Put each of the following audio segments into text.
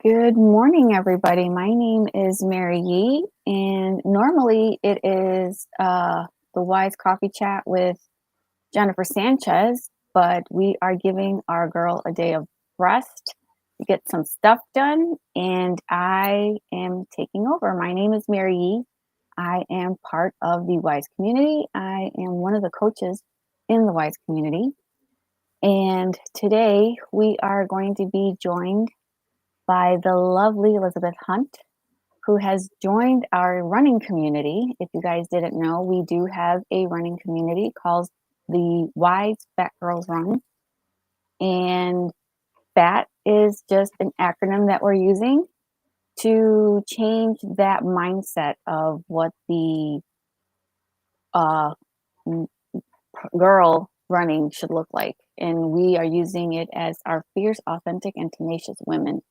Good morning, everybody. My name is Mary Yee, and normally it is the Wise Coffee Chat with Jennifer Sanchez, but we are giving our girl a day of rest to get some stuff done, and I am taking over. My name is Mary Yee. I am part of the Wise community. I am one of the coaches in the Wise community, and today we are going to be joined by the lovely Elizabeth Hunt, who has joined our running community. If you guys didn't know, we do have a running community called the Wise Fat Girls Run. And FAT is just an acronym that we're using to change that mindset of what the uh, girl running should look like. And we are using it as our fierce, authentic, and tenacious women.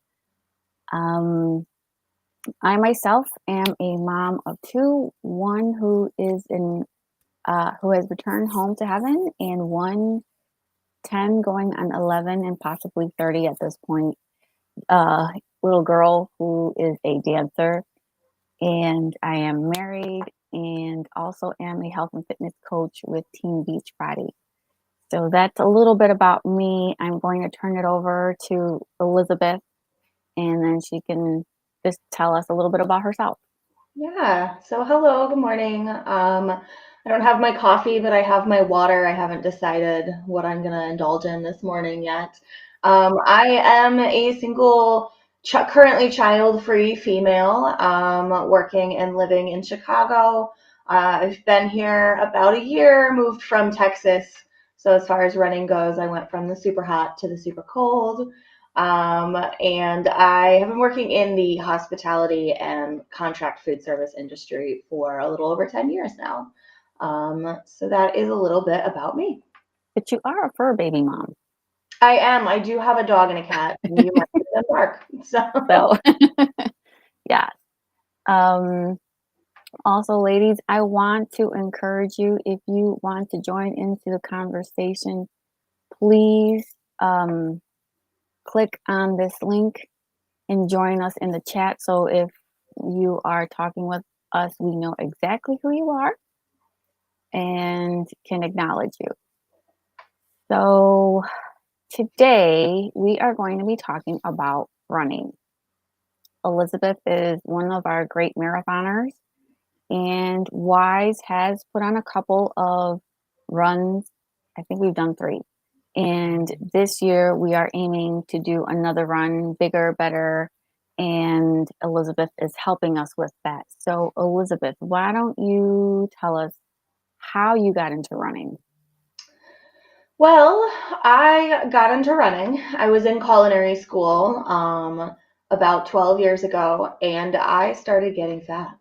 I myself am a mom of two, one who has returned home to heaven, and one 10 going on 11 and possibly 30 at this point, little girl who is a dancer. And I am married and also am a health and fitness coach with Teen Beach Body. So that's a little bit about me. I'm going to turn it over to Elizabeth, and then she can just tell us a little bit about herself. Yeah. So hello, good morning. I don't have my coffee, but I have my water. I haven't decided what I'm gonna indulge in this morning yet. I am a single, currently child-free female, working and living in Chicago. I've been here about a year, moved from Texas. So as far as running goes, I went from the super hot to the super cold. And I have been working in the hospitality and contract food service industry for a little over 10 years now. So that is a little bit about me. But you are a fur baby mom. I am. I do have a dog and a cat, and you might hear them bark. So, So, yeah. Um, Also, ladies, I want to encourage you, if you want to join into the conversation, please click on this link and join us in the chat. So if you are talking with us, we know exactly who you are and can acknowledge you. So today we are going to be talking about running. Elizabeth is one of our great marathoners, and Wise has put on a couple of runs. I think we've done three. And this year we are aiming to do another run, bigger, better. And Elizabeth is helping us with that. So, Elizabeth, why don't you tell us how you got into running? well, I got into running. I was in culinary school about 12 years ago, and I started getting fat.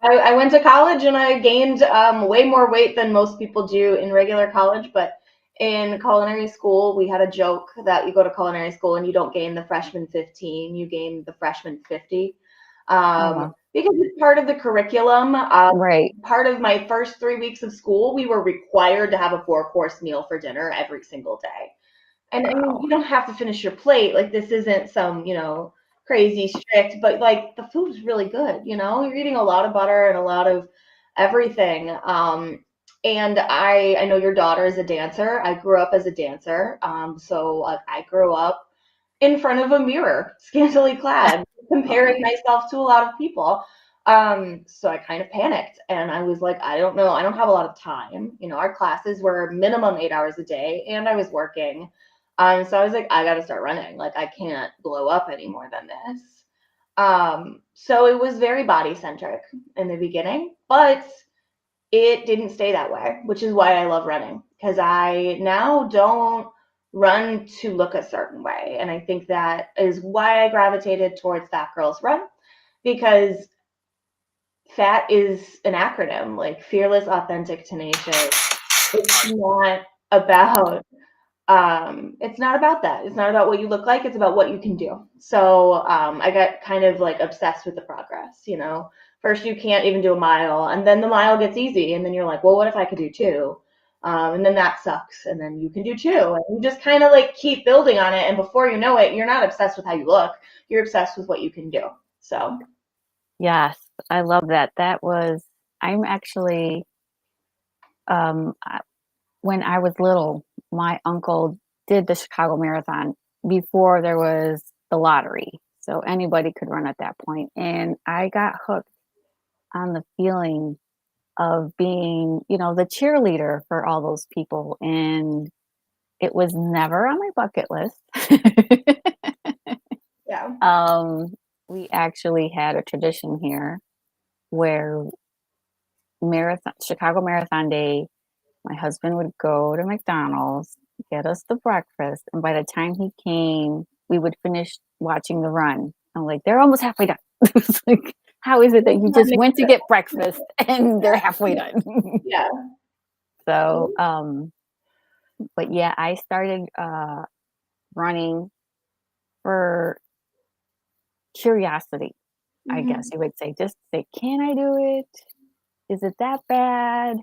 I went to college and I gained way more weight than most people do in regular college. But in culinary school, we had a joke that you go to culinary school and you don't gain the freshman 15, you gain the freshman 50. Oh, wow. Because it's part of the curriculum. Right. Part of my first 3 weeks of school, we were required to have a 4-course meal for dinner every single day. And I mean, Wow. you don't have to finish your plate. Like, this isn't some, crazy strict, but like the food's really good. You're eating a lot of butter and a lot of everything. And I know your daughter is a dancer. I grew up as a dancer. So I grew up in front of a mirror, scantily clad, comparing myself to a lot of people. So I kind of panicked and I was like, I don't know, I don't have a lot of time. Our classes were minimum 8 hours a day and I was working. So I was like, I got to start running. Like, I can't blow up any more than this. So it was very body centric in the beginning, but it didn't stay that way, which is why I love running, because I now don't run to look a certain way. And I think that is why I gravitated towards Fat Girls Run, because FAT is an acronym, like fearless, authentic, tenacious. It's not about it's not about that. It's not about what you look like. It's about what you can do. So I got kind of like obsessed with the progress. First you can't even do a mile, and then the mile gets easy, and then you're like, well, what if I could do two? And then that sucks, and then you can do two, and you just kind of like keep building on it, and before you know it, you're not obsessed with how you look, you're obsessed with what you can do. So Yes, I love that. I'm actually, when I was little, my uncle did the Chicago Marathon before there was the lottery. So anybody could run at that point. And I got hooked on the feeling of being, the cheerleader for all those people. And it was never on my bucket list. yeah. um, we actually had a tradition here where Chicago Marathon Day, my husband would go to McDonald's, get us the breakfast, and by the time he came, we would finish watching the run. I'm like, they're almost halfway done. It's like, how is it that you just went to get breakfast and they're halfway done? Yeah. So, but yeah, I started running for curiosity, I guess Hmm. you would say. Just say, can I do it? Is it that bad?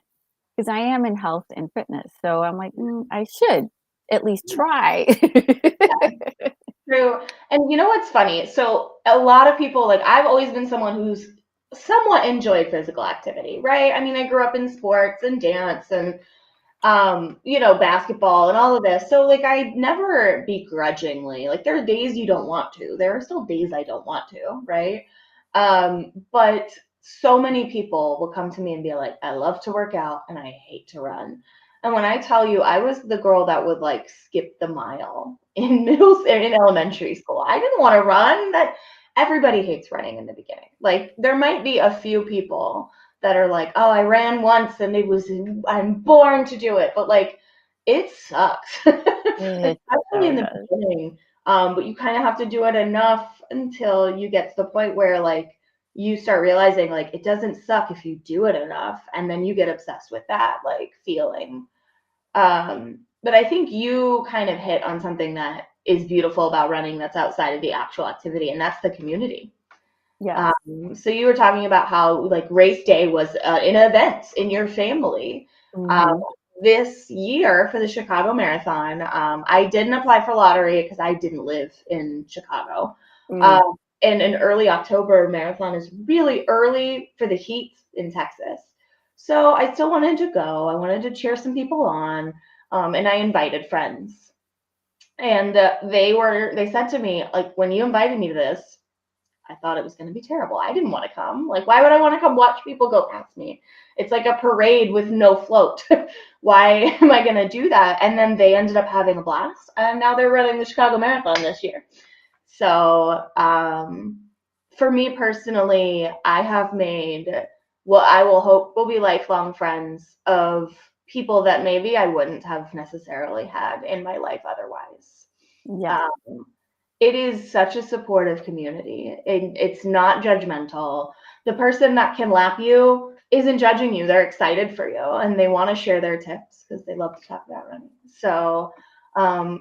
Because I am in health and fitness. So I'm like, I should at least try. True. And you know what's funny? So a lot of people, like I've always been someone who's somewhat enjoyed physical activity, right? I mean, I grew up in sports and dance and basketball and all of this. So like I never begrudgingly, like there are days you don't want to. There are still days I don't want to, right? But so many people will come to me and be like, I love to work out and I hate to run. And when I tell you, I was the girl that would like skip the mile in in elementary school. I didn't want to run. That everybody hates running in the beginning. Like there might be a few people that are like, oh, I ran once and I'm born to do it. But like, it sucks, It especially so in the does. beginning. But you kind of have to do it enough until you get to the point where like you start realizing like it doesn't suck if you do it enough, and then you get obsessed with that like feeling. But I think you kind of hit on something that is beautiful about running that's outside of the actual activity, and that's the community. Yes. So you were talking about how like race day was an event in your family. Um, Hmm. this year for the Chicago Marathon, I didn't apply for lottery because I didn't live in Chicago. Mm. Um, and an early October marathon is really early for the heat in Texas. So I still wanted to go. I wanted to cheer some people on, and I invited friends. And they said to me like, when you invited me to this, I thought it was going to be terrible. I didn't want to come. Like, why would I want to come watch people go past me? It's like a parade with no float. Why am I going to do that? And then they ended up having a blast, and now they're running the Chicago Marathon this year. So, for me personally, I have made what I will hope will be lifelong friends of people that maybe I wouldn't have necessarily had in my life otherwise. Yes. Um, it is such a supportive community. It's not judgmental. The person that can lap you isn't judging you. They're excited for you and they want to share their tips because they love to talk about running. So,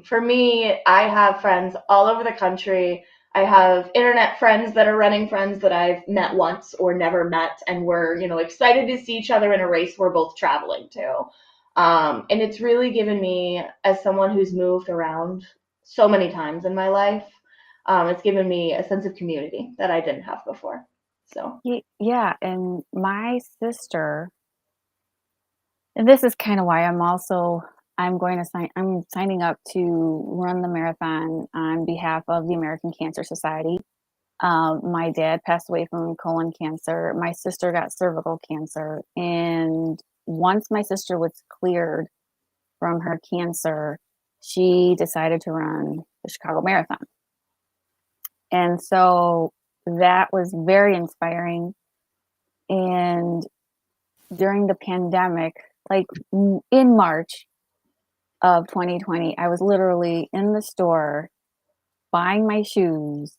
for me, I have friends all over the country. I have internet friends that are running friends that I've met once or never met, and we're, excited to see each other in a race we're both traveling to. And it's really given me, as someone who's moved around so many times in my life, it's given me a sense of community that I didn't have before. So, Yeah. And my sister, and this is kind of why I'm signing up to run the marathon on behalf of the American Cancer Society. My dad passed away from colon cancer. My sister got cervical cancer. And once my sister was cleared from her cancer, she decided to run the Chicago Marathon. And so that was very inspiring. And during the pandemic, like in March of 2020, I was literally in the store buying my shoes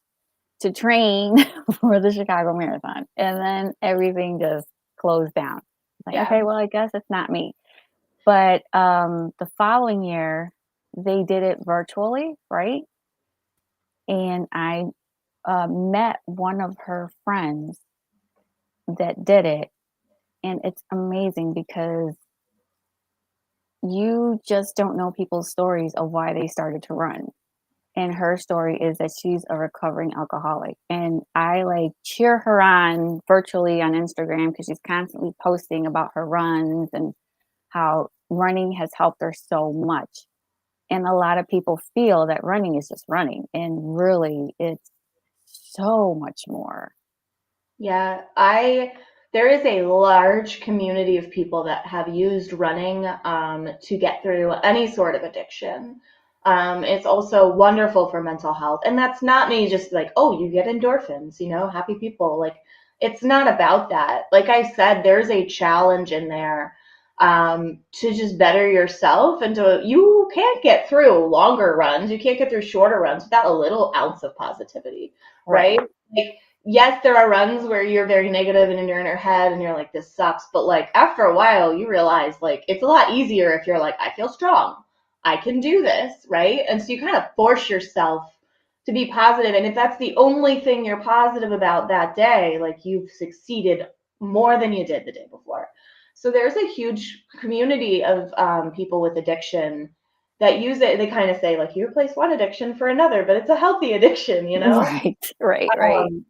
to train for the Chicago Marathon. And then everything just closed down. Like, yeah. okay, well, I guess it's not me. But the following year, they did it virtually, right? And I met one of her friends that did it. And it's amazing because you just don't know people's stories of why they started to run. And her story is that she's a recovering alcoholic. And I like cheer her on virtually on Instagram because she's constantly posting about her runs and how running has helped her so much. And a lot of people feel that running is just running, and really it's so much more. Yeah, I there is a large community of people that have used running to get through any sort of addiction. It's also wonderful for mental health, and that's not me just like, oh, you get endorphins, happy people. Like, it's not about that. Like I said, there's a challenge in there to just better yourself, and you can't get through longer runs, you can't get through shorter runs without a little ounce of positivity, Right. right? Like, yes, there are runs where you're very negative and you're in your head and you're like, this sucks. But like after a while, you realize like it's a lot easier if you're like, I feel strong. I can do this, right? And so you kind of force yourself to be positive. And if that's the only thing you're positive about that day, like you've succeeded more than you did the day before. So there's a huge community of people with addiction that use it. They kind of say like you replace one addiction for another, but it's a healthy addiction, you know? Right. Right. Right. Um,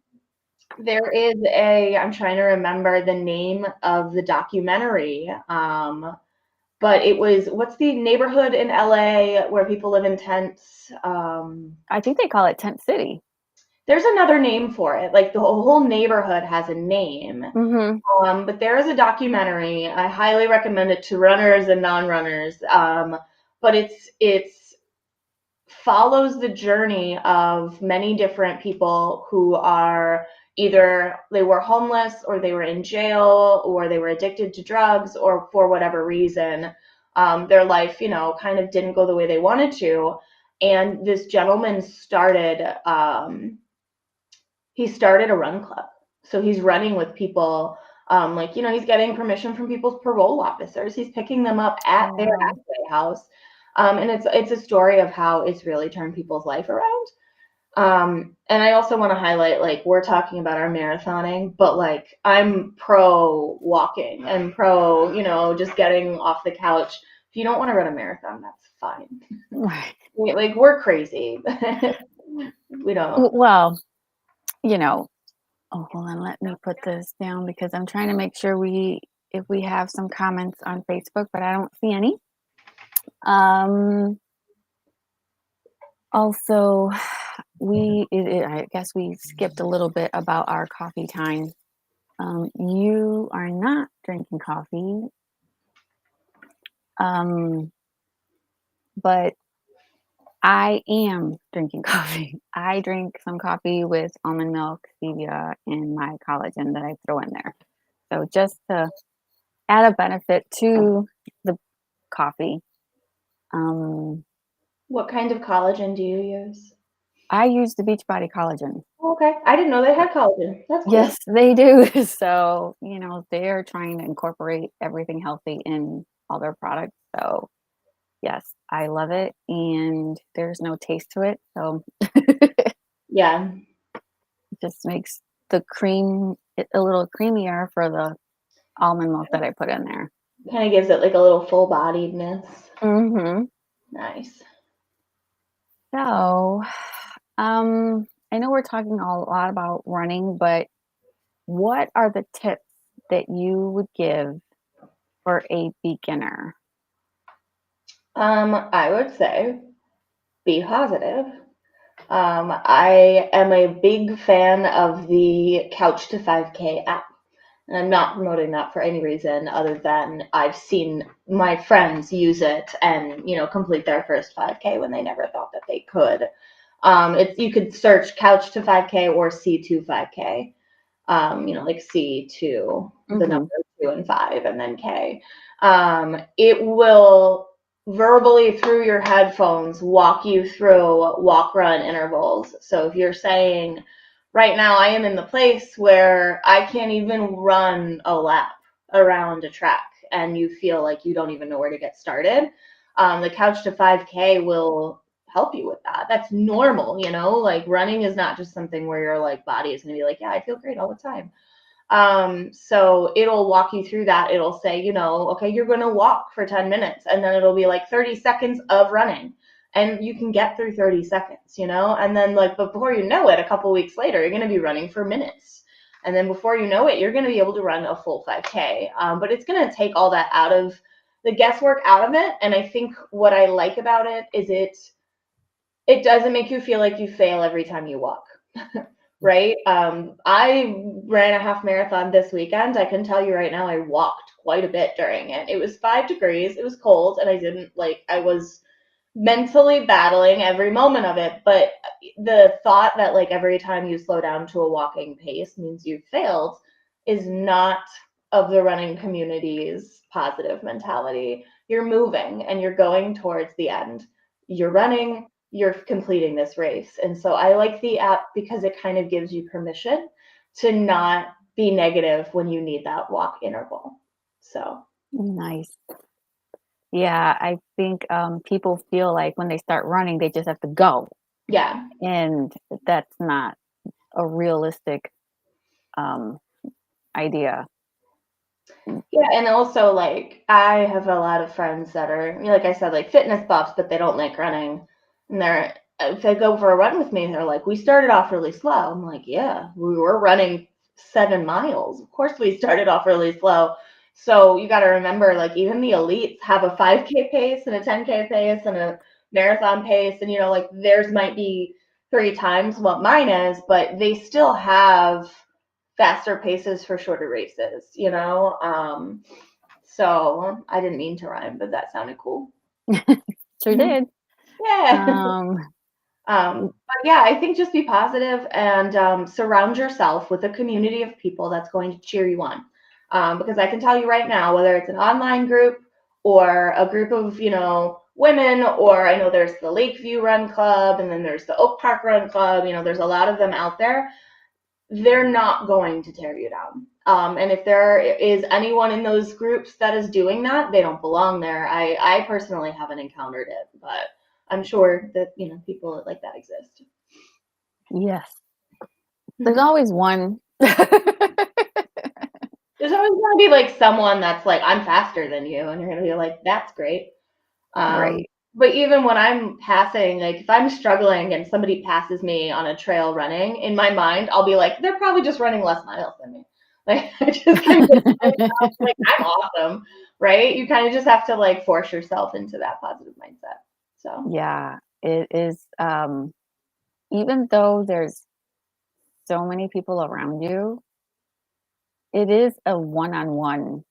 there is I'm trying to remember the name of the documentary, but it was, what's the neighborhood in LA where people live in tents? I think they call it Tent City. There's another name for it. Like the whole neighborhood has a name. Mm-hmm. But there is a documentary. I highly recommend it to runners and non-runners. But it's follows the journey of many different people who are either they were homeless or they were in jail or they were addicted to drugs or for whatever reason their life kind of didn't go the way they wanted to, and this gentleman started a run club. So he's running with people, he's getting permission from people's parole officers. He's picking them up at Oh, their wow. halfway house. And it's a story of how it's really turned people's life around. And I also want to highlight, like, we're talking about our marathoning, but like I'm pro walking and pro, just getting off the couch. If you don't want to run a marathon, that's fine. Right. Like, we're crazy. We don't. Well, you know, oh, hold on, let me put this down because I'm trying to make sure if we have some comments on Facebook, but I don't see any. Um, Also, I guess we skipped a little bit about our coffee time. You are not drinking coffee, um, but I am drinking coffee. I drink some coffee with almond milk, stevia, and my collagen that I throw in there. So just to add a benefit to the coffee. Um, What kind of collagen do you use? I use the Beachbody collagen. Okay. I didn't know they had collagen. That's cool. Yes, they do. So, they're trying to incorporate everything healthy in all their products. So, yes, I love it. And there's no taste to it. So, it Yeah. just makes the cream a little creamier for the almond milk that I put in there. Kind of gives it like a little full bodiedness. Hmm. Nice. So, I know we're talking a lot about running, but what are the tips that you would give for a beginner? I would say be positive. I am a big fan of the Couch to 5K app. And I'm not promoting that for any reason other than I've seen my friends use it and, complete their first 5K when they never thought that they could. You could search Couch to 5K or C2 5K. Like C2, the Hmm. number 2 and 5, and then K. It will verbally through your headphones walk you through walk run intervals. So if you're saying, right now I am in the place where I can't even run a lap around a track, and you feel like you don't even know where to get started, the Couch to 5K will help you with that. That's normal, like running is not just something where your like body is going to be like, yeah, I feel great all the time. So it'll walk you through that. It'll say, okay, you're going to walk for 10 minutes, and then it'll be like 30 seconds of running. And you can get through 30 seconds, and then like before you know it, a couple weeks later, you're going to be running for minutes. And then before you know it, you're going to be able to run a full 5K. But it's going to take all that out of the guesswork out of it. And I think what I like about it is it doesn't make you feel like you fail every time you walk. Right? I ran a half marathon this weekend. I can tell you right now, I walked quite a bit during it. It was 5 degrees, it was cold, and I was mentally battling every moment of it. But the thought that like every time you slow down to a walking pace means you failed is not of the running community's positive mentality. You're moving and you're going towards the end. You're running, you're completing this race. And so I like the app because it kind of gives you permission to not be negative when you need that walk interval. So Nice. Yeah, I think people feel like when they start running, they just have to go, yeah. and that's not a realistic um, idea. Yeah, and also like I have a lot of friends that are, like I said, like fitness buffs, but they don't like running. And they're if they go for a run with me, they're like, "We started off really slow." I'm like, "Yeah, we were running 7 miles. Of course, we started off really slow." So you got to remember, like even the elites have a 5K pace and a 10K pace and a marathon pace, and like theirs might be 3 times what mine is, but they still have faster paces for shorter races. So I didn't mean to rhyme, but that sounded cool. Sure did. Yeah. Um, But yeah, I think just be positive and surround yourself with a community of people that's going to cheer you on. Because I can tell you right now, whether it's an online group or a group of, women, or I know there's the Lakeview Run Club and then there's the Oak Park Run Club, there's a lot of them out there. They're not going to tear you down. And if there is anyone in those groups that is doing that, they don't belong there. I personally haven't encountered it, but I'm sure that, people like that exist. yes, there's always one. There's always going to be like someone that's like, I'm faster than you. And you're going to be like, that's great. Um, Right. but even when I'm passing, like if I'm struggling and somebody passes me on a trail running, in my mind, I'll be like, they're probably just running less miles than me. Like I just kind of like I'm awesome, right? You kind of just have to like force yourself into that positive mindset. So Yeah, it is. Even though there's so many people around you, it is a one-on-one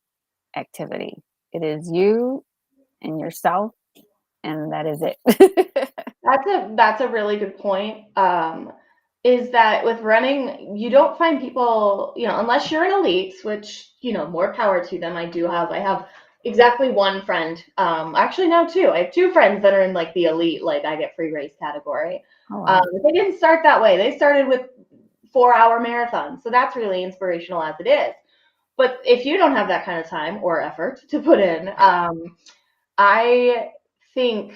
activity. It is you and yourself, and that is it. that's a really good point. Is that with running, you don't find people, unless you're an elite, which, more power to them. I have exactly one friend. Actually now two. I have two friends that are in like the elite, like I get free race category. Oh, wow. They didn't start that way. They started with 4-hour marathons. So that's really inspirational as it is. But if you don't have that kind of time or effort to put in, I think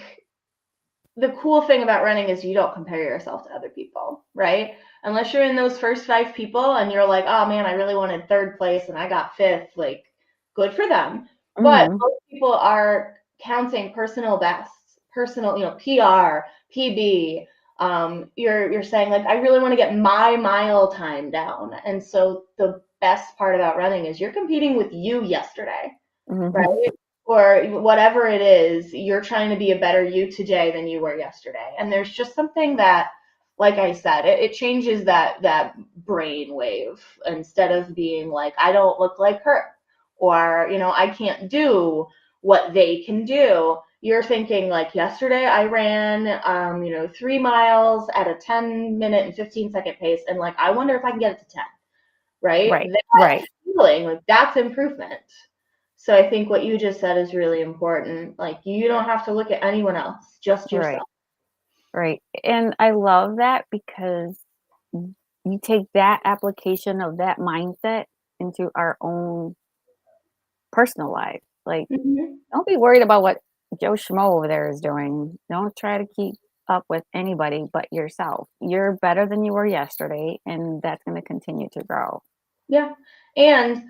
the cool thing about running is you don't compare yourself to other people, right? Unless you're in those first 5 people and you're like, oh man, I really wanted third place and I got fifth, like good for them. But Mhm. most people are counting personal bests, personal, PR, PB. You're saying like, I really want to get my mile time down. And so the best part about running is you're competing with you yesterday, Mhm. right? Or whatever it is, you're trying to be a better you today than you were yesterday. And there's just something that, like I said, it changes that brain wave. Instead of being like, I don't look like her, or I can't do what they can do. You're thinking like yesterday I ran 3 miles at a 10-minute and 15-second pace, and like I wonder if I can get it to 10, right? Right, That right, feeling, like that's improvement. So I think what you just said is really important. Like you don't have to look at anyone else, just right, yourself. right. And I love that because you take that application of that mindset into our own personal life. Like, Mhm. don't be worried about what Joe Schmo over there is doing. Don't try to keep up with anybody but yourself. You're better than you were yesterday, and that's going to continue to grow. Yeah. And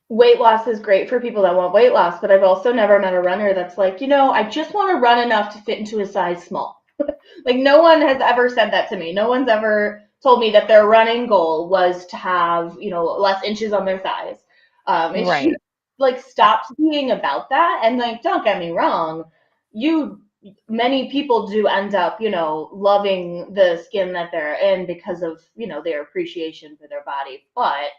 weight loss is great for people that want weight loss, but I've also never met a runner that's like, I just want to run enough to fit into a size small. Like no one has ever said that to me. No one's ever told me that their running goal was to have, less inches on their thighs. It should Right. like stops being about that. And like, don't get me wrong, you many people do end up, loving the skin that they're in because of, their appreciation for their body. But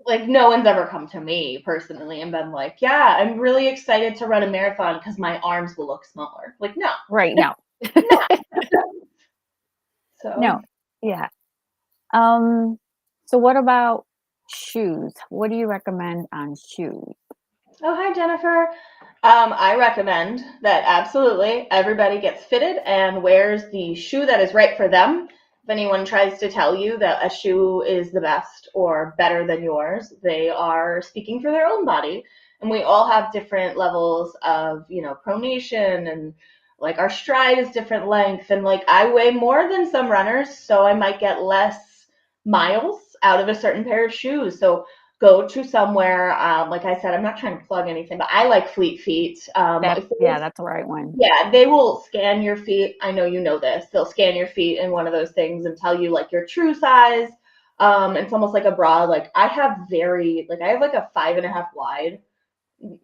like no one's ever come to me personally and been like, yeah, I'm really excited to run a marathon because my arms will look smaller. Like, no, Right. No. no. No. So Yeah. Um, so what about shoes? What do you recommend on shoes? oh, hi, Jennifer. I recommend that absolutely everybody gets fitted and wears the shoe that is right for them. If anyone tries to tell you that a shoe is the best or better than yours, they are speaking for their own body. And we all have different levels of, pronation and like our stride is different length. And like I weigh more than some runners, so I might get less miles out of a certain pair of shoes. So go to somewhere. Like I said, I'm not trying to plug anything, but I like Fleet Feet. Yeah, that's the right one. Yeah, they will scan your feet. I know you know this. They'll scan your feet in one of those things and tell you like your true size. It's almost like a bra. Like I have like a 5.5 wide.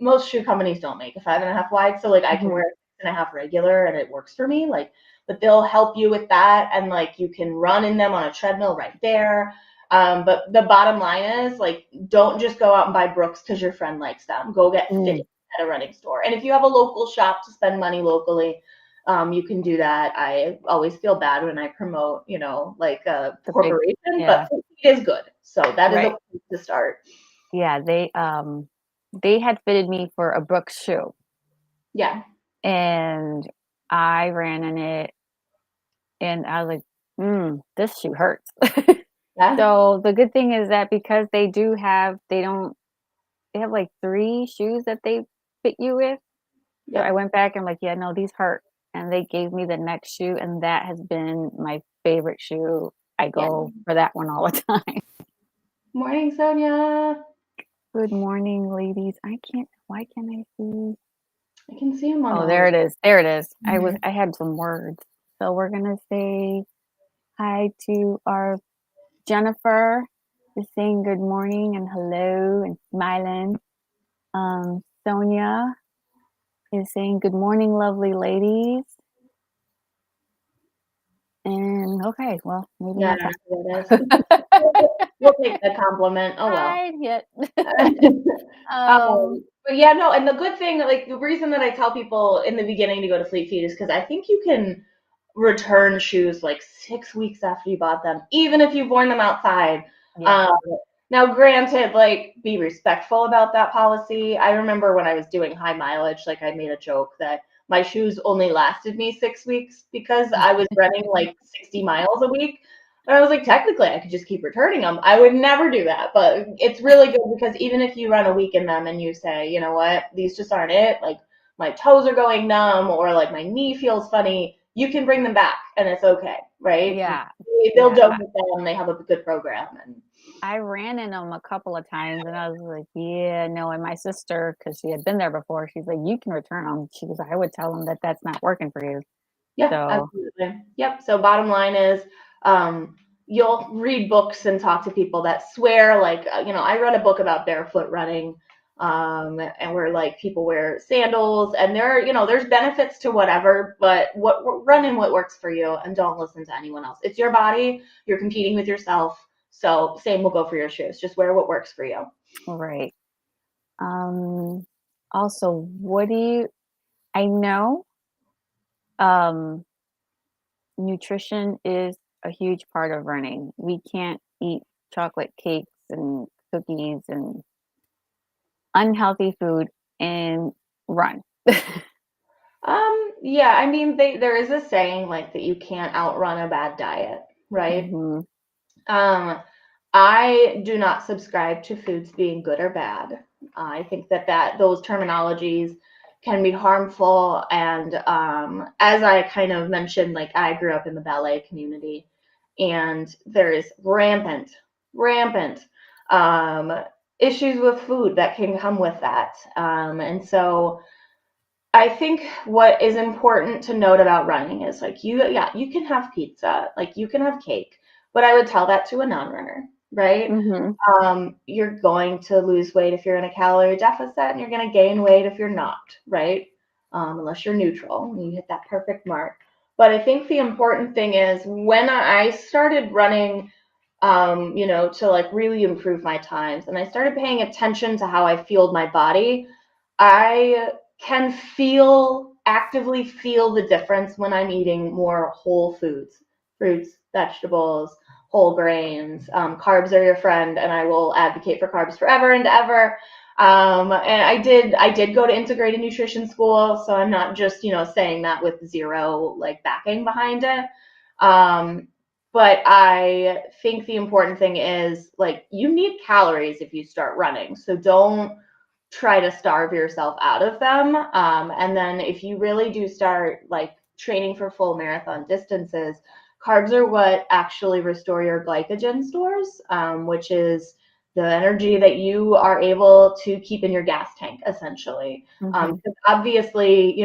Most shoe companies don't make a 5.5 wide, so like I can Hmm. wear a 6.5 regular and it works for me. Like, but they'll help you with that, and like you can run in them on a treadmill right there. But the bottom line is like, don't just go out and buy Brooks because your friend likes them. Go get Mm, fitted at a running store, and if you have a local shop to spend money locally, you can do that. I always feel bad when I promote, like a the big, corporation, yeah, but it is good. So that is a right. place to start. Yeah, they had fitted me for a Brooks shoe Yeah. and I ran in it and I was like, this shoe hurts. Yeah. So the good thing is that because they have like three shoes that they fit you with. So I Yep. went back and like, yeah, no, these hurt. And they gave me the next shoe, and that has been my favorite shoe. I Yeah. go for that one all the time. Morning, Sonia. Good morning, ladies. Why can't I see? I can see him on Oh, all there of it is. There it is. them. I had some words. So we're gonna say hi to our Jennifer is saying good morning and hello and smiling. Sonia is saying good morning, lovely ladies. And okay, well, maybe Yeah, not I don't know who that is. We'll take the compliment. Oh well. right yet. um, But yeah, no, and the good thing, like the reason that I tell people in the beginning to go to Fleet Feet is because I think you can return shoes like 6 weeks after you bought them, even if you've worn them outside. Um, yeah. Now, granted, like be respectful about that policy. I remember when I was doing high mileage, like I made a joke that my shoes only lasted me 6 weeks because I was running like 60 miles a week. And I was like, technically, I could just keep returning them. I would never do that, but it's really good because even if you run a week in them and you say, you know what, these just aren't it, like my toes are going numb or like my knee feels funny, you can bring them back and it's okay, right? Yeah. They'll Yeah. donate them. They have a good program, and I ran in them a couple of times and I was like, yeah, no. And my sister, because she had been there before, she's like, you can return them. She goes, I would tell them that that's not working for you. yeah, So, absolutely. Yep. So bottom line is, um, you'll read books and talk to people that swear like, I read a book about barefoot running, and where like people wear sandals, and there's benefits to whatever, but run in what works for you, and don't listen to anyone else. It's your body. You're competing with yourself. So same will go for your shoes. Just wear what works for you. right. Um, also, I know, um, nutrition is a huge part of running. We can't eat chocolate cakes and cookies and unhealthy food and run. Yeah, I mean, there is a saying like that you can't outrun a bad diet, right? Mhm. Um, I do not subscribe to foods being good or bad. I think that those terminologies can be harmful, and as I kind of mentioned, like I grew up in the ballet community, and there is rampant um, issues with food that can come with that. And so I think what is important to note about running is like yeah, you can have pizza, like you can have cake, but I would tell that to a non-runner, right? Mhm. You're going to lose weight if you're in a calorie deficit, and you're going to gain weight if you're not, right? Unless you're neutral, you hit that perfect mark. But I think the important thing is when I started running, to like really improve my times, and I started paying attention to how I fueled my body, I can actively feel the difference when I'm eating more whole foods, fruits, vegetables, whole grains. Carbs are your friend, and I will advocate for carbs forever and ever. And I did go to integrated nutrition school, so I'm not just, saying that with zero like backing behind it. Um, but I think the important thing is like you need calories if you start running. So don't try to starve yourself out of them. And then if you really do start like training for full marathon distances, carbs are what actually restore your glycogen stores, which is the energy that you are able to keep in your gas tank, essentially. Mhm. Obviously,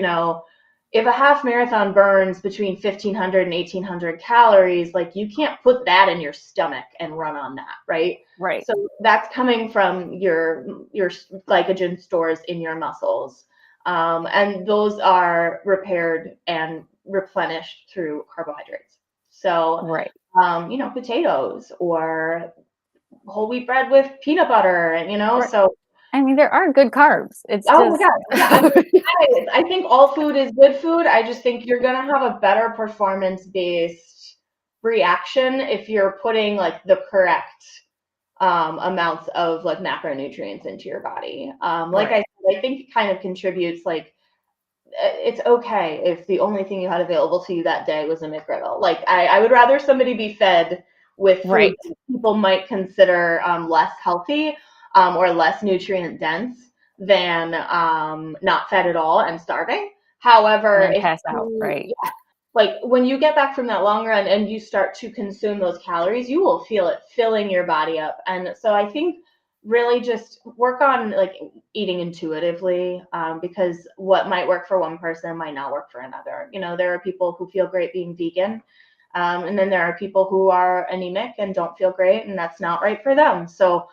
if a half marathon burns between 1,500 and 1,800 calories, like you can't put that in your stomach and run on that, right? Right. So that's coming from your glycogen stores in your muscles, and those are repaired and replenished through carbohydrates. So, Right. potatoes or whole wheat bread with peanut butter, and Right. so. I mean, there are good carbs. It's Oh my just God. Yeah. I think all food is good food. I just think you're going to have a better performance based reaction if you're putting like the correct amounts of like macronutrients into your body. Like I Right. said, I think it kind of contributes like it's okay if the only thing you had available to you that day was a McGriddle. Like I would rather somebody be fed with food Right. that people might consider less healthy or less nutrient dense than not fed at all and starving. And However, then if pass out. you Right. like when you get back from that long run and you start to consume those calories, you will feel it filling your body up. And so I think really just work on like eating intuitively, because what might work for one person might not work for another. There are people who feel great being vegan, and then there are people who are anemic and don't feel great, and that's not right for them. So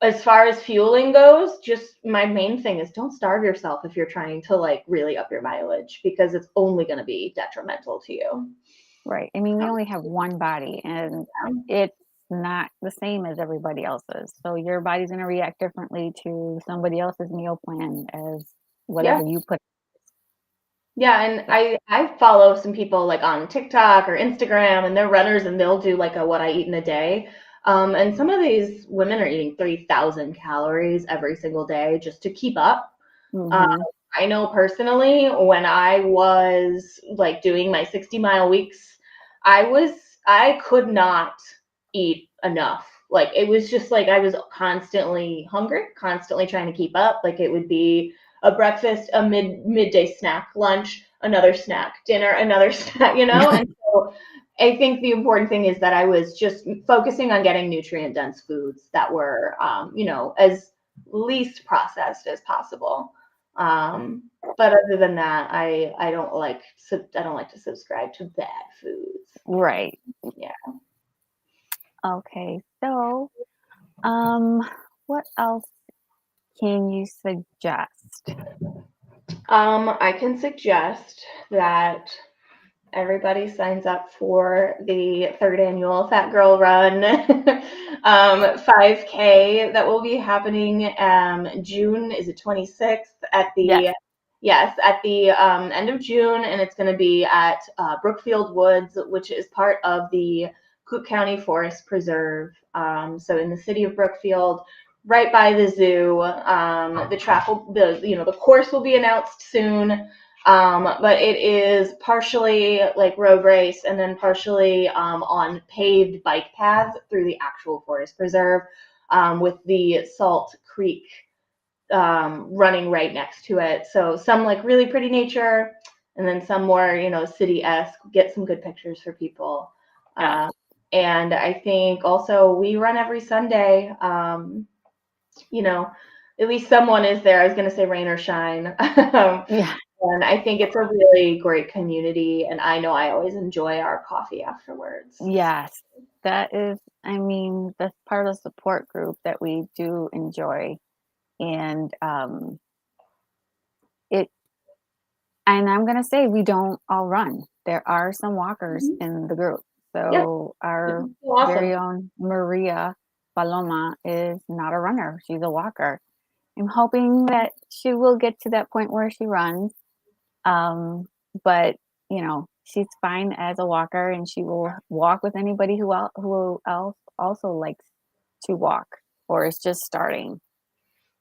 as far as fueling goes, just my main thing is don't starve yourself if you're trying to like really up your mileage, because it's only going to be detrimental to you. Right. I mean, we only have one body and it's not the same as everybody else's. So your body's going to react differently to somebody else's meal plan as Yeah. whatever you put. Yeah, and So, I follow some people like on TikTok or Instagram, and they're runners, and they'll do like a what I eat in a day. And some of these women are eating 3,000 calories every single day just to keep up. Uh, mhm. I know personally when I was like doing my 60-mile weeks, I could not eat enough. Like it was just like I was constantly hungry, constantly trying to keep up. Like it would be a breakfast, a midday snack, lunch, another snack, dinner, another snack, And so I think the important thing is that I was just focusing on getting nutrient dense foods that were, as least processed as possible. But other than that, I don't like to subscribe to bad foods. Right. Yeah. Okay. So, um, what else can you suggest? I can suggest that everybody signs up for the third annual Fat Girl Run 5K that will be happening June, is it 26th at Yes. the yes, at the end of June, and it's going to be at Brookfield Woods, which is part of the Cook County Forest Preserve. So in the city of Brookfield, right by the zoo. The course will be announced soon. But it is partially like road race and then partially on paved bike paths through the actual forest preserve, with the Salt Creek running right next to it. So some like really pretty nature, and then some more, city-esque. Get some good pictures for people. Yeah. And I think also we run every Sunday. You know, at least someone is there. I was going to say rain or shine. Yeah. And I think it's a really great community. And I know I always enjoy our coffee afterwards. Yes. That is, I mean, that's part of the support group that we do enjoy. And it and I'm gonna say we don't all run. There are some walkers Mhm. in the group. Yep. So This our is so awesome. very own Maria Paloma is not a runner. She's a walker. I'm hoping that she will get to that point where she runs. Um, but she's fine as a walker, and she will walk with anybody who else also likes to walk or is just starting.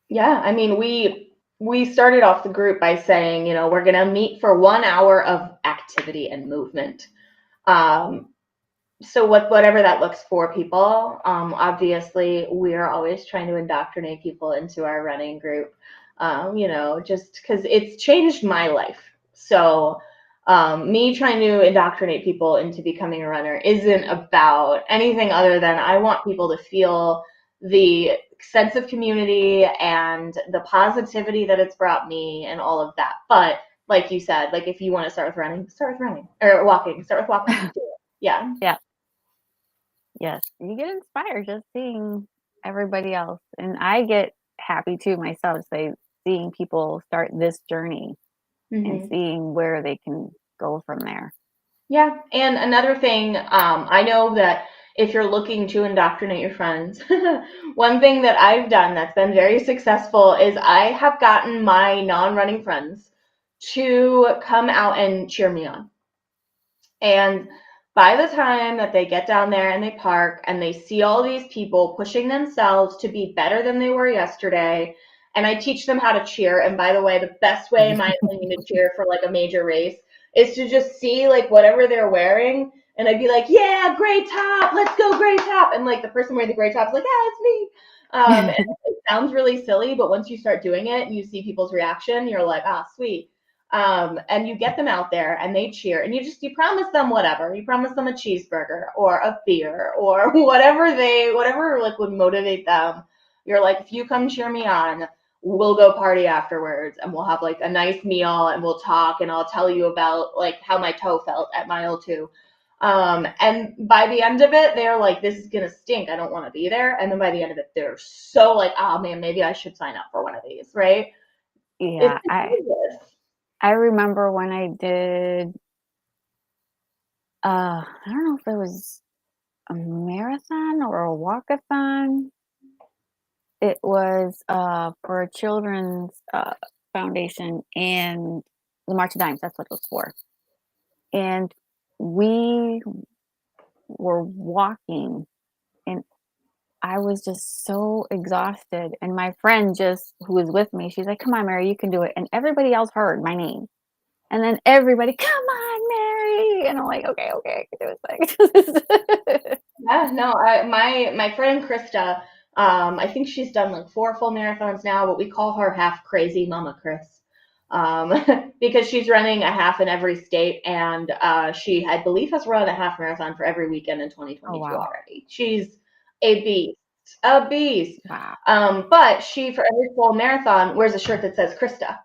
Yeah, I mean, we started off the group by saying, we're gonna meet for 1 hour of activity and movement. Um, so whatever that looks for people, obviously we're always trying to indoctrinate people into our running group. Just because it's changed my life. So me trying to indoctrinate people into becoming a runner isn't about anything other than I want people to feel the sense of community and the positivity that it's brought me and all of that. But like you said, like if you want to start with running or walking, start with walking. Do it. Yeah. Yeah. Yes, you get inspired just seeing everybody else, and I get happy too myself, say, seeing people start this journey and Hmm. seeing where they can go from there. Yeah. And another thing, I know that if you're looking to indoctrinate your friends, one thing that I've done that's been very successful is I have gotten my non-running friends to come out and cheer me on. And by the time that they get down there and they park and they see all these people pushing themselves to be better than they were yesterday, and I teach them how to cheer. And by the way, the best way, in my opinion, to cheer for like a major race is to just see like whatever they're wearing. And I'd be like, yeah, gray top, let's go, gray top. And like the person wearing the gray top is like, yeah, it's me. And it sounds really silly, but once you start doing it and you see people's reaction, you're like, ah, sweet. And you get them out there and they cheer and you promise them whatever. You promise them a cheeseburger or a beer or whatever like would motivate them. You're like, if you come cheer me on, we'll go party afterwards and we'll have like a nice meal and we'll talk and I'll tell you about like how my toe felt at mile 2. And by the end of it, they're like, this is gonna stink. I don't want to be there. And then by the end of it, they're so like, oh man, maybe I should sign up for one of these, right? It's Yeah, contagious. I remember when I did, I don't know if it was a marathon or a walkathon. It was for a children's foundation and the March of Dimes. That's what it was for. And we were walking, and I was just so exhausted. And my friend who was with me, she's like, come on, Mary, you can do it. And everybody else heard my name. And then everybody, come on, Mary. And I'm like, okay, I can do it. Yeah, no, my friend Krista, I think she's done like 4 full marathons now, but we call her half crazy Mama Chris, because she's running a half in every state, and she, I believe, has run a half marathon for every weekend in Oh, 2022 wow. already. She's a beast, a beast. Wow. But she, for every full marathon, wears a shirt that says Krista,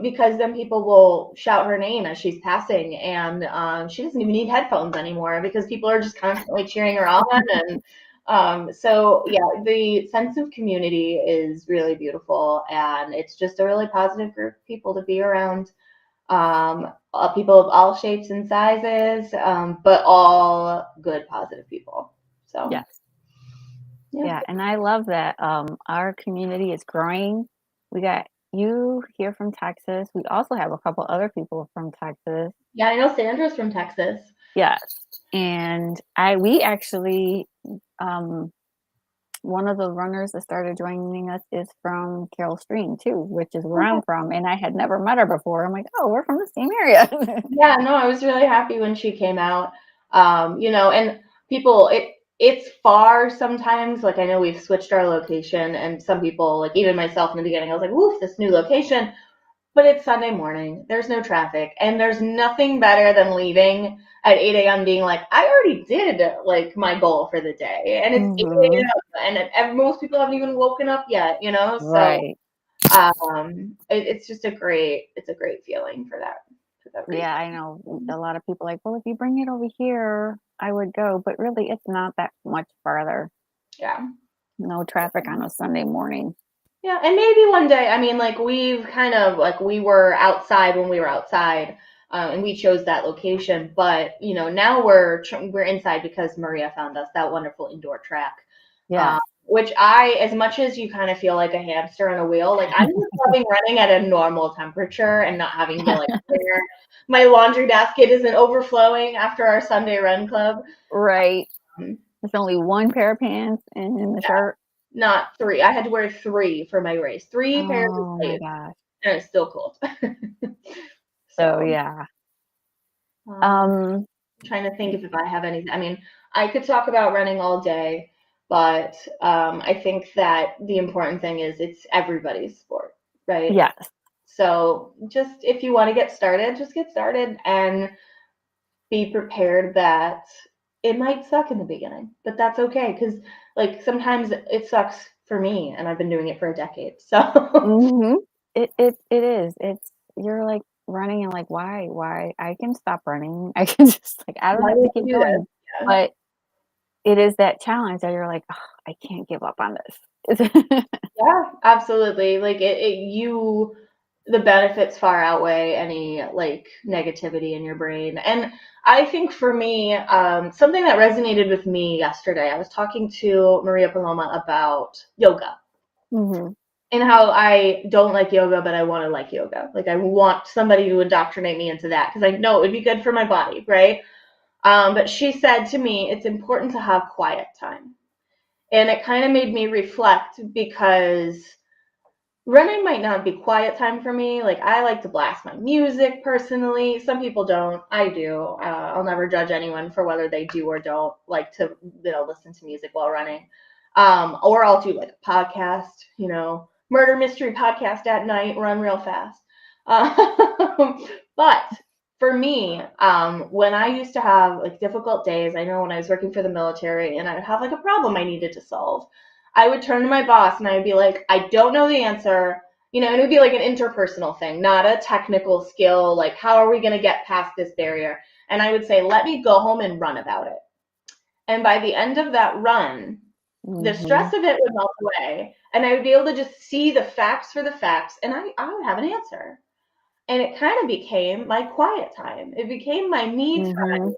because then people will shout her name as she's passing, and she doesn't even need headphones anymore because people are just constantly cheering her on. And so, yeah, the sense of community is really beautiful, and it's just a really positive group of people to be around. People of all shapes and sizes, but all good, positive people. So, Yes. yeah. Yeah. And I love that our community is growing. We got you here from Texas. We also have a couple other people from Texas. Yeah, I know Sandra's from Texas. Yes. And we actually, um, one of the runners that started joining us is from Carol Stream too, which is where I'm from. And I had never met her before. I'm like, oh, we're from the same area. Yeah, no, I was really happy when she came out. And people, it's far sometimes. Like I know we've switched our location, and some people, like even myself in the beginning, I was like, "Woof, this new location." But it's Sunday morning. There's no traffic, and there's nothing better than leaving at 8 a.m. being like, I already did like my goal for the day, and it's Hmm. 8 a.m. and most people haven't even woken up yet, you know. So Right. it's just it's a great feeling for that reason. Yeah, I know a lot of people like, well, if you bring it over here, I would go, but really it's not that much farther. Yeah. No traffic on a Sunday morning. Yeah, and maybe one day, I mean, like we've kind of like we were outside when we were outside, and we chose that location. But you know, now we're inside because Maria found us that wonderful indoor track, Yes. which as much as you kind of feel like a hamster on a wheel, like I'm just loving running at a normal temperature and not having to like clear my laundry basket isn't overflowing after our Sunday run club. Right. Um, There's only one pair of pants and the shirt. Not three. I had to wear three for my race. Three pairs of Oh my tights, gosh. and it's still cold. So So, yeah. um, Um, trying to think if I have anything. I mean, I could talk about running all day, but I think that the important thing is it's everybody's sport, right? yes. So just if you want to get started, just get started and be prepared that it might suck in the beginning, but that's okay because like sometimes it sucks for me, and I've been doing it for a decade. So Hmm. It is. It's you're like running and like why I can stop running. I can just like I don't why have would to keep you do this? going. Yeah. But it is that challenge that you're like, oh, I can't give up on this. Yeah, absolutely. Like the benefits far outweigh any like negativity in your brain. And I think for me, something that resonated with me yesterday, I was talking to Maria Paloma about yoga Hmm. and how I don't like yoga, but I want to like yoga. Like I want somebody to indoctrinate me into that because I know it would be good for my body, right? But she said to me, it's important to have quiet time. And it kind of made me reflect because running might not be quiet time for me. Like I like to blast my music personally. Some people don't. I do. I'll never judge anyone for whether they do or don't like to, listen to music while running. Or I'll do like a podcast, murder mystery podcast at night, run real fast. But for me, when I used to have like difficult days, I know when I was working for the military and I would have like a problem I needed to solve, I would turn to my boss and I would be like, I don't know the answer. And it would be like an interpersonal thing, not a technical skill. Like, how are we going to get past this barrier? And I would say, let me go home and run about it. And by the end of that run, the Hmm. stress of it would melt away. And I would be able to just see the facts for the facts. And I would have an answer. And it kind of became my quiet time. It became my me Hmm.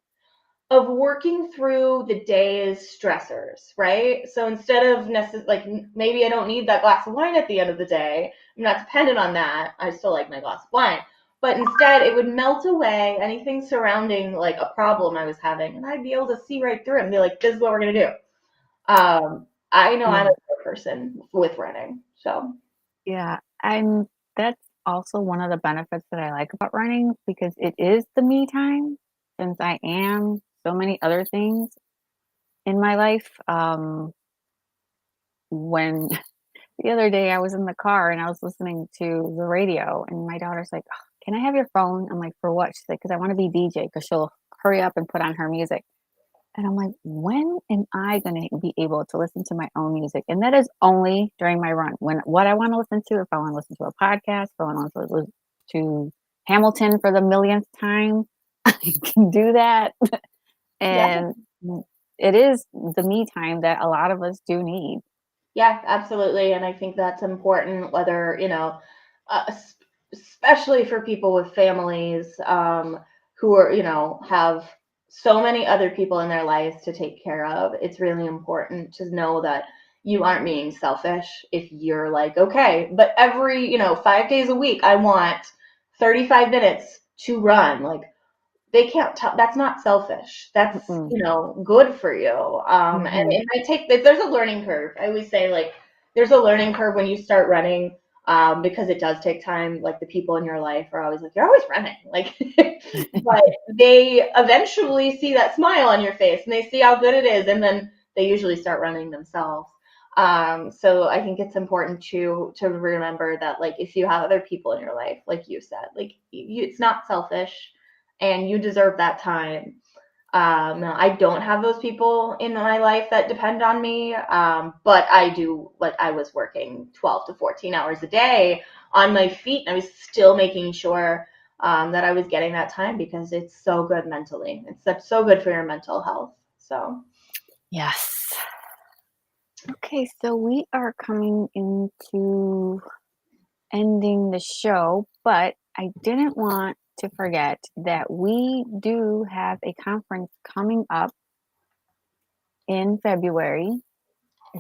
of working through the day's stressors, right? So instead of like maybe I don't need that glass of wine at the end of the day, I'm not dependent on that. I still like my glass of wine. But instead, it would melt away anything surrounding like a problem I was having, and I'd be able to see right through it and be like, "This is what we're gonna do." I know I'm a Yeah. good person with running, so Yeah. And that's also one of the benefits that I like about running because it is the me time since I am so many other things in my life. When the other day I was in the car and I was listening to the radio and my daughter's like, "Oh, can I have your phone?" I'm like, "For what?" She's like, "Because I want to be DJ because she'll hurry up and put on her music." And I'm like, when am I going to be able to listen to my own music? And that is only during my run. When what I want to listen to, if I want to listen to a podcast, if I want to listen to Hamilton for the millionth time, I can do that. yeah. And it is the me time that a lot of us do need. Yeah, absolutely. And I think that's important, whether, especially for people with families who are, have so many other people in their lives to take care of. It's really important to know that you aren't being selfish if you're like, okay, but every, 5 days a week, I want 35 minutes to run. Like, they can't tell. That's not selfish. That's Mm-mm. good for you. And Hmm. it might take. There's a learning curve. I always say like there's a learning curve when you start running, because it does take time. Like the people in your life are always like, you're always running, like, but they eventually see that smile on your face and they see how good it is, and then they usually start running themselves. So I think it's important to remember that, like, if you have other people in your life, like you said, like, it's not selfish, and you deserve that time. I don't have those people in my life that depend on me, but I do. Like, I was working 12 to 14 hours a day on my feet, and I was still making sure that I was getting that time, because it's so good mentally. It's so good for your mental health. So, Yes. Okay, so we are coming into ending the show, but I didn't want to forget that we do have a conference coming up in February.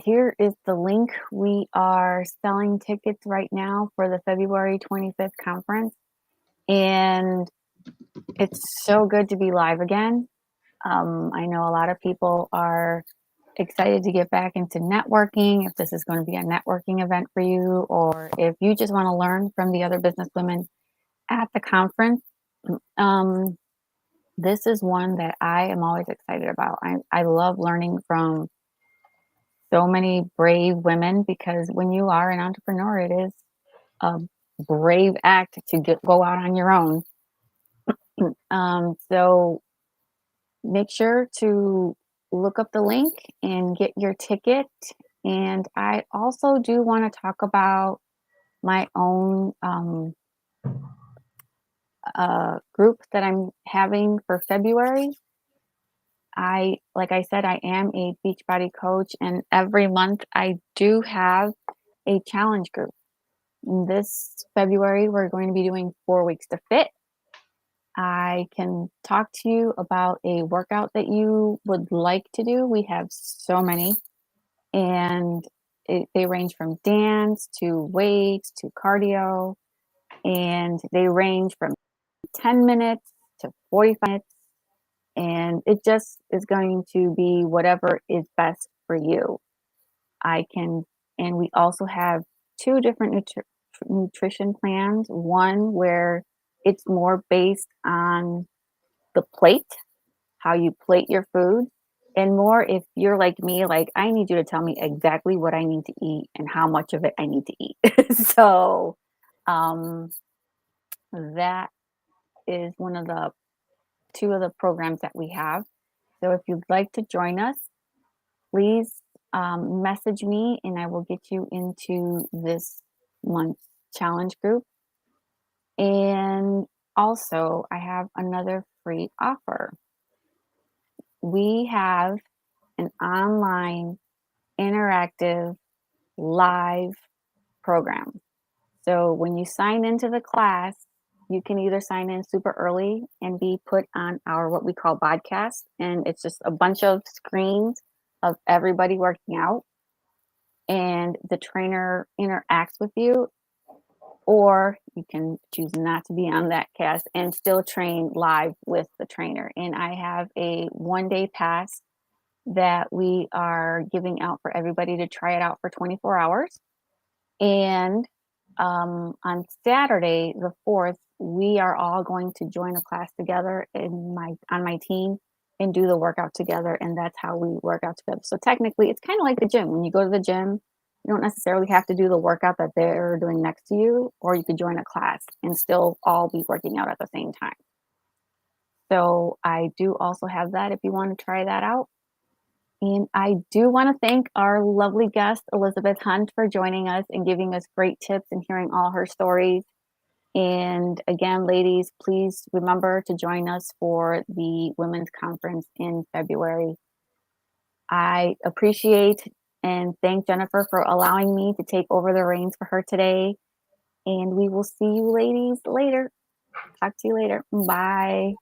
Here is the link. We are selling tickets right now for the February 25th conference, and it's so good to be live again. I know a lot of people are excited to get back into networking, if this is going to be a networking event for you, or if you just want to learn from the other business women at the conference. Um, this is one that I am always excited about. I love learning from so many brave women, because when you are an entrepreneur, it is a brave act to go out on your own. So make sure to look up the link and get your ticket. And I also do want to talk about my own group that I'm having for February. Like I said, I am a Beachbody coach, and every month I do have a challenge group. This February, we're going to be doing 4 weeks to fit. I can talk to you about a workout that you would like to do. We have so many, and they range from dance to weights to cardio, and they range from 10 minutes to 45 minutes. And it just is going to be whatever is best for you. And we also have two different nutrition plans. One where it's more based on the plate, how you plate your food, and more if you're like me, like I need you to tell me exactly what I need to eat and how much of it I need to eat. So um, that is one of the two of the programs that we have. So if you'd like to join us, please message me and I will get you into this month's challenge group. And also, I have another free offer. We have an online interactive live program. So when you sign into the class, you can either sign in super early and be put on our what we call podcast, and it's just a bunch of screens of everybody working out, and the trainer interacts with you, or you can choose not to be on that cast and still train live with the trainer. And I have a 1 day pass that we are giving out for everybody to try it out for 24 hours. And on Saturday, the 4th, we are all going to join a class together on my team and do the workout together. And that's how we work out together. So technically, it's kind of like the gym. When you go to the gym, you don't necessarily have to do the workout that they're doing next to you, or you could join a class and still all be working out at the same time. So I do also have that if you want to try that out. And I do want to thank our lovely guest, Elizabeth Hunt, for joining us and giving us great tips and hearing all her stories. And again, ladies, please remember to join us for the Women's Conference in February. I appreciate and thank Jennifer for allowing me to take over the reins for her today. And we will see you ladies later. Talk to you later. Bye.